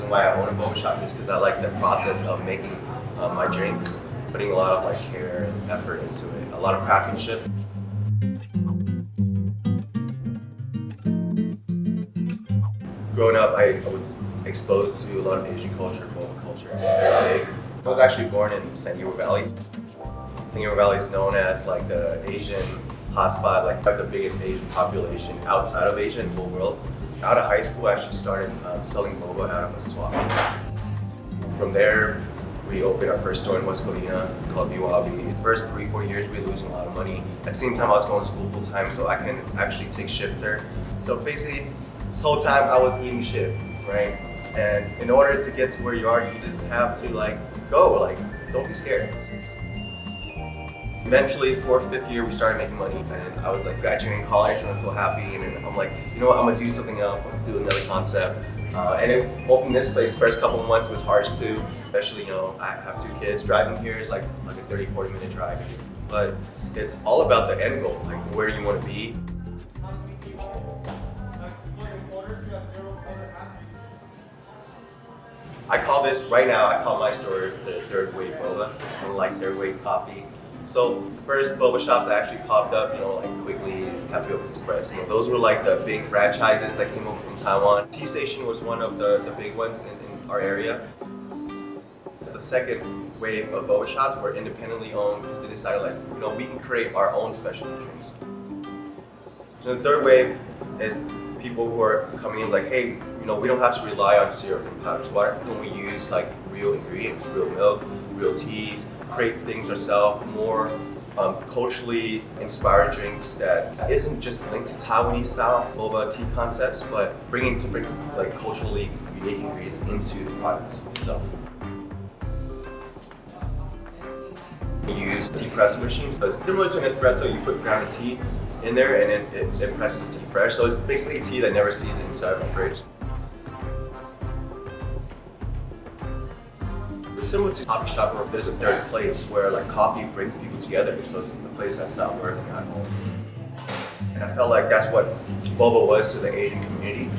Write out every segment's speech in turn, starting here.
reason why I own a boba shop is because I like the process of making my drinks, putting a lot of like care and effort into it, a lot of craftsmanship. Growing up, I was exposed to a lot of Asian culture, boba culture. Very big. I was actually born in San Diego Valley. San Diego Valley is known as like the Asian hotspot, like the biggest Asian population outside of Asia in the whole world. Out of high school, I actually started selling boba out of a swap. From there, we opened our first store in West Covina called Biwabi. The first 3-4 years, we were losing a lot of money. At the same time, I was going to school full time, so I can actually take shifts there. So basically, this whole time I was eating shit, right? And in order to get to where you are, you just have to like go, like don't be scared. Eventually, 4th, 5th year, we started making money, and I was like graduating college, and I'm so happy. And then I'm like, you know what? I'm gonna do something else. I'm gonna do another concept. And opening this place, first couple of months was harsh too. Especially, you know, I have 2 kids. Driving here is like a 30-40 minute drive, but it's all about the end goal, like where you want to be. I call this right now. I call my store the third wave boba. It's kind of like third wave coffee. So first boba shops actually popped up, you know, like Quigley's, Tapioca Express. You know, those were like the big franchises that came over from Taiwan. Tea Station was one of the big ones in our area. The second wave of boba shops were independently owned because they decided like, you know, we can create our own specialty drinks. So the third wave is people who are coming in like, hey, you know, we don't have to rely on syrups and powders. Why don't we use like real ingredients, real milk, real teas, create things ourselves, more culturally inspired drinks that isn't just linked to Taiwanese style boba tea concepts, but bringing like culturally unique ingredients into the product itself. We use tea press machines. So it's similar to an espresso. You put grounded tea in there and then it presses the tea fresh. So it's basically tea that never sees it inside of the fridge. It's similar to a coffee shop where there's a third place where like coffee brings people together. So it's a place that's not working at home. And I felt like that's what boba was to the Asian community.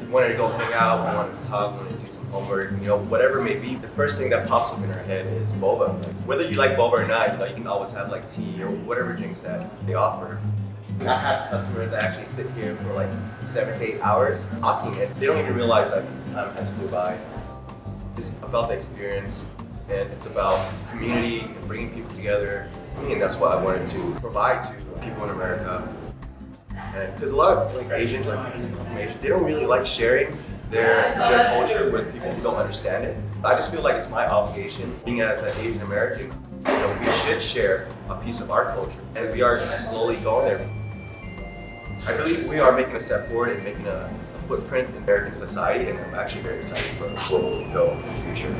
We wanted to go hang out, we wanted to talk, we wanted to do some homework, you know, whatever it may be. The first thing that pops up in our head is boba. Whether you like boba or not, you know, you can always have like tea or whatever drinks that they offer. I had customers that actually sit here for like 7 to 8 hours talking, and they don't even realize that time has flew by. It's about the experience, and it's about community and bringing people together, and that's what I wanted to provide to people in America. And because a lot of like Asians, like people from Asia, they don't really like sharing their culture with people who don't understand it. I just feel like it's my obligation, being as an Asian American, you know, we should share a piece of our culture, and we are slowly going there. I believe we are making a step forward and making a footprint in American society, and I'm actually very excited for where we'll go in the future.